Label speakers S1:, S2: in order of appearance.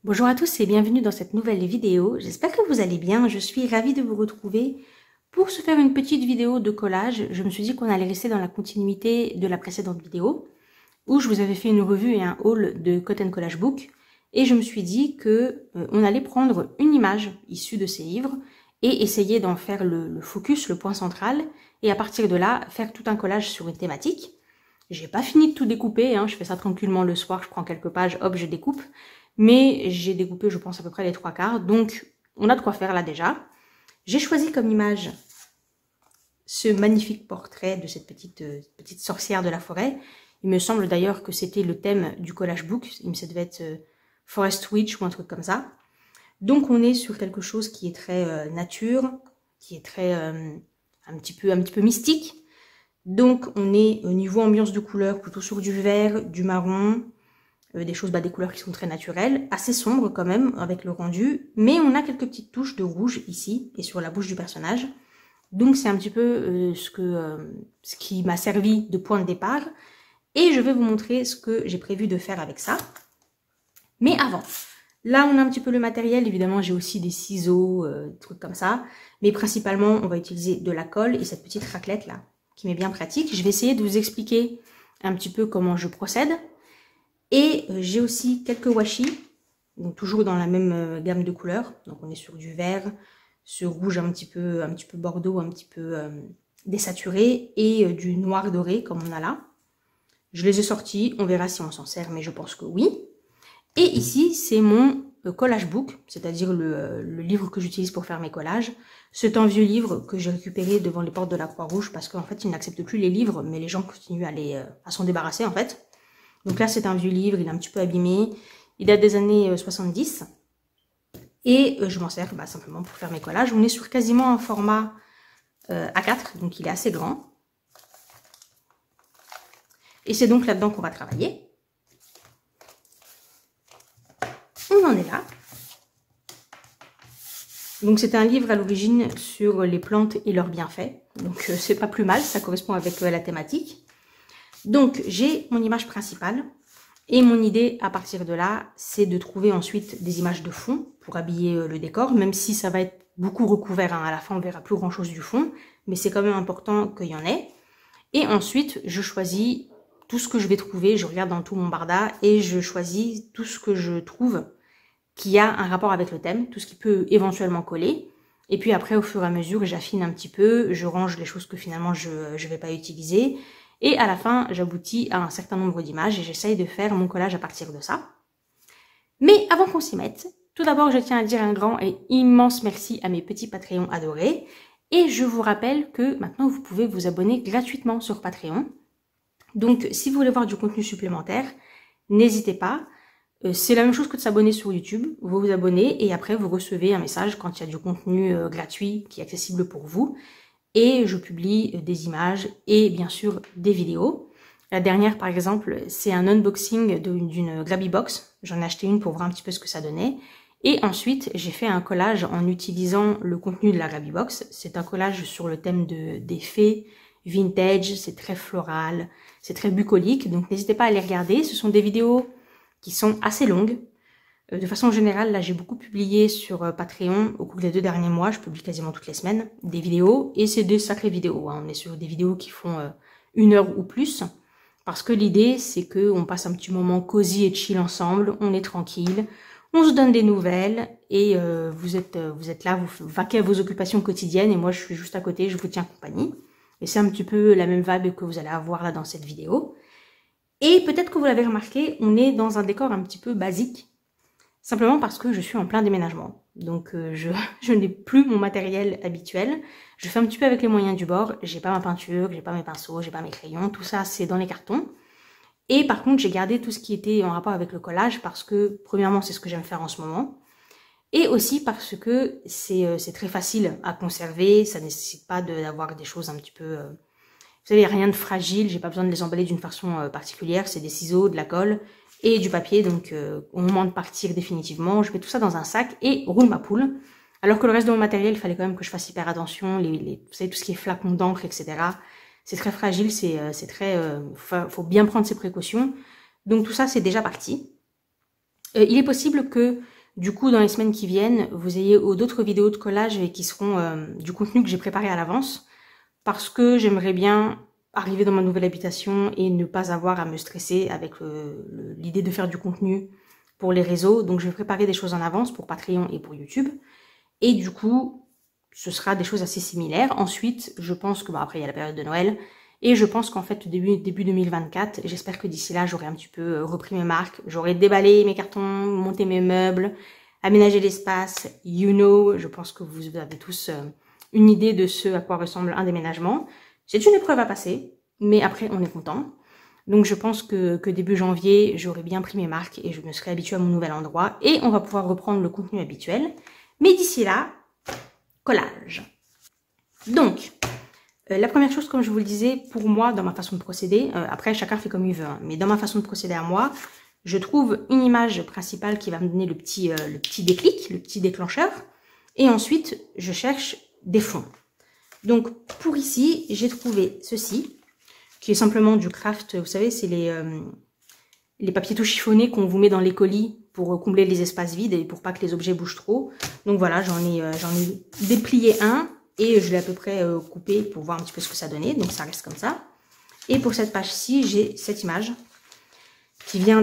S1: Bonjour à tous et bienvenue dans cette nouvelle vidéo. J'espère que vous allez bien. Je suis ravie de vous retrouver pour se faire une petite vidéo de collage. Je me suis dit qu'on allait rester dans la continuité de la précédente vidéo où je vous avais fait une revue et un haul de Cotton Collage Book. Et je me suis dit que on allait prendre une image issue de ces livres et essayer d'en faire le focus, le point central. Et à partir de là, faire tout un collage sur une thématique. J'ai pas fini de tout découper, hein. Je fais ça tranquillement le soir, je prends quelques pages, hop, je découpe. Mais j'ai découpé, je pense, à peu près les 3/4. Donc, on a de quoi faire là déjà. J'ai choisi comme image ce magnifique portrait de cette petite sorcière de la forêt. Il me semble d'ailleurs que c'était le thème du collage book. Ça devait être Forest Witch ou un truc comme ça. Donc, on est sur quelque chose qui est très nature, qui est très un petit peu mystique. Donc, on est au niveau ambiance de couleurs plutôt sur du vert, du marron, des choses, des couleurs qui sont très naturelles, assez sombres quand même avec le rendu, mais on a quelques petites touches de rouge ici et sur la bouche du personnage. Donc c'est un petit peu ce qui m'a servi de point de départ, et je vais vous montrer ce que j'ai prévu de faire avec ça. Mais avant, là on a un petit peu le matériel, évidemment j'ai aussi des ciseaux, des trucs comme ça, mais principalement on va utiliser de la colle et cette petite raclette là, qui m'est bien pratique. Je vais essayer de vous expliquer un petit peu comment je procède. Et j'ai aussi quelques washi, donc toujours dans la même gamme de couleurs. Donc on est sur du vert, ce rouge un petit peu bordeaux, un petit peu désaturé, et du noir doré comme on a là. Je les ai sortis, on verra si on s'en sert, mais je pense que oui. Et ici, c'est mon collage book, c'est-à-dire le livre que j'utilise pour faire mes collages. C'est un vieux livre que j'ai récupéré devant les portes de la Croix-Rouge parce qu'en fait, ils n'acceptent plus les livres, mais les gens continuent à s'en débarrasser en fait. Donc là, c'est un vieux livre, il est un petit peu abîmé. Il date des années 70. Et je m'en sers simplement pour faire mes collages. On est sur quasiment un format A4, donc il est assez grand. Et c'est donc là-dedans qu'on va travailler. On en est là. Donc c'est un livre à l'origine sur les plantes et leurs bienfaits. Donc c'est pas plus mal, ça correspond avec la thématique. Donc, j'ai mon image principale et mon idée à partir de là, c'est de trouver ensuite des images de fond pour habiller le décor, même si ça va être beaucoup recouvert. Hein. À la fin, on verra plus grand chose du fond, mais c'est quand même important qu'il y en ait. Et ensuite, je choisis tout ce que je vais trouver, je regarde dans tout mon barda et je choisis tout ce que je trouve qui a un rapport avec le thème, tout ce qui peut éventuellement coller. Et puis après, au fur et à mesure, j'affine un petit peu, je range les choses que finalement je ne vais pas utiliser. Et à la fin, j'aboutis à un certain nombre d'images et j'essaye de faire mon collage à partir de ça. Mais avant qu'on s'y mette, tout d'abord, je tiens à dire un grand et immense merci à mes petits Patreons adorés. Et je vous rappelle que maintenant, vous pouvez vous abonner gratuitement sur Patreon. Donc, si vous voulez voir du contenu supplémentaire, n'hésitez pas. C'est la même chose que de s'abonner sur YouTube. Vous vous abonnez et après, vous recevez un message quand il y a du contenu gratuit qui est accessible pour vous. Et je publie des images et bien sûr des vidéos. La dernière par exemple, c'est un unboxing d'une Grabby Box. J'en ai acheté une pour voir un petit peu ce que ça donnait. Et ensuite, j'ai fait un collage en utilisant le contenu de la Grabby Box. C'est un collage sur le thème des fées vintage, c'est très floral, c'est très bucolique. Donc n'hésitez pas à les regarder. Ce sont des vidéos qui sont assez longues. De façon générale, là, j'ai beaucoup publié sur Patreon au cours des 2 derniers mois. Je publie quasiment toutes les semaines des vidéos. Et c'est des sacrées vidéos. Hein. On est sur des vidéos qui font 1 heure ou plus. Parce que l'idée, c'est qu'on passe un petit moment cosy et chill ensemble. On est tranquille. On se donne des nouvelles. Et vous êtes là, vous vaquez à vos occupations quotidiennes. Et moi, je suis juste à côté, je vous tiens compagnie. Et c'est un petit peu la même vibe que vous allez avoir là dans cette vidéo. Et peut-être que vous l'avez remarqué, on est dans un décor un petit peu basique. Simplement parce que je suis en plein déménagement. Donc je n'ai plus mon matériel habituel. Je fais un petit peu avec les moyens du bord. J'ai pas ma peinture, j'ai pas mes pinceaux, j'ai pas mes crayons. Tout ça, c'est dans les cartons. Et par contre, j'ai gardé tout ce qui était en rapport avec le collage parce que, premièrement, c'est ce que j'aime faire en ce moment. Et aussi parce que c'est très facile à conserver. Ça ne nécessite pas d'avoir des choses un petit peu... Vous savez, il n'y a rien de fragile. J'ai pas besoin de les emballer d'une façon particulière. C'est des ciseaux, de la colle et du papier, donc au moment de partir définitivement, je mets tout ça dans un sac et roule ma poule. Alors que le reste de mon matériel, il fallait quand même que je fasse hyper attention, vous savez, tout ce qui est flacons d'encre, etc. C'est très fragile, c'est très... faut bien prendre ses précautions. Donc tout ça, c'est déjà parti. Il est possible que, du coup, dans les semaines qui viennent, vous ayez d'autres vidéos de collage et qui seront du contenu que j'ai préparé à l'avance, parce que j'aimerais bien arriver dans ma nouvelle habitation et ne pas avoir à me stresser avec l'idée de faire du contenu pour les réseaux. Donc, je vais préparer des choses en avance pour Patreon et pour YouTube. Et du coup, ce sera des choses assez similaires. Ensuite, je pense que, bon, après, il y a la période de Noël. Et je pense qu'en fait, début 2024, j'espère que d'ici là, j'aurai un petit peu repris mes marques. J'aurai déballé mes cartons, monté mes meubles, aménagé l'espace. You know, je pense que vous avez tous une idée de ce à quoi ressemble un déménagement. C'est une épreuve à passer, mais après, on est content. Donc, je pense que début janvier, j'aurai bien pris mes marques et je me serai habituée à mon nouvel endroit. Et on va pouvoir reprendre le contenu habituel. Mais d'ici là, collage. Donc, la première chose, comme je vous le disais, pour moi, dans ma façon de procéder, après chacun fait comme il veut, hein, mais dans ma façon de procéder à moi, je trouve une image principale qui va me donner le petit déclic, le petit déclencheur, et ensuite, je cherche des fonds. Donc, pour ici, j'ai trouvé ceci, qui est simplement du craft, vous savez, c'est les papiers tout chiffonnés qu'on vous met dans les colis pour combler les espaces vides et pour pas que les objets bougent trop. Donc voilà, j'en ai déplié un et je l'ai à peu près coupé pour voir un petit peu ce que ça donnait. Donc ça reste comme ça. Et pour cette page-ci, j'ai cette image qui vient